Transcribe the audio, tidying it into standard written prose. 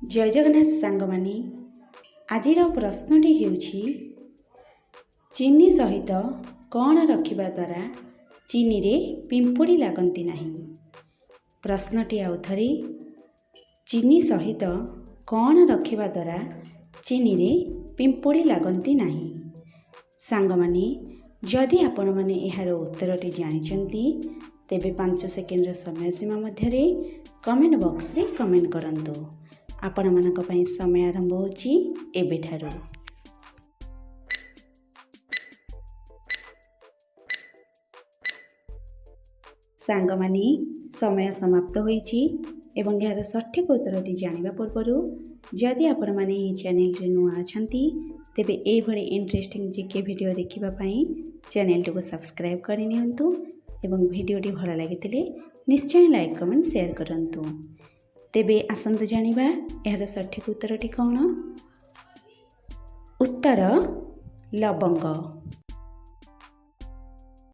जय जगन्नाथ सांग मानी आजिर प्रश्नटी हेउछि चीनी सहित कौन रखिबा द्वारा चीनी रे पिंपुड़ी लागंती नहीं। प्रश्नटी आउ थरी चीनी सहित कौन रखिबा द्वारा चीनी रे पिंपुड़ी लागंती नहीं। सांग मानी जदि आपण माने एहार उत्तरटी जानिचंती तेबे 5 सेकेंड समय सीमा मध्यरे कमेंट बॉक्स रे कमेंट करंतु। आपण मानक पई समय आरंभ होची एबेठारु। सांग मानी समय समाप्त होईची एवं यार सठिक उत्तरटी जानिबा पूर्वरु जदि आपण माने ई चैनल रे नुआ अछंती तेबे ए भली इंटरेस्टिंग जीके वीडियो देखिबा पई चैनल को सब्सक्राइब करि नियंतु एवं वीडियोटी भल लागितिले निश्चय लाइक कमेंट शेयर करंतु। तेबे आसंतु जानिबा यार सठिक उत्तरटी कौन। उत्तर लवंग।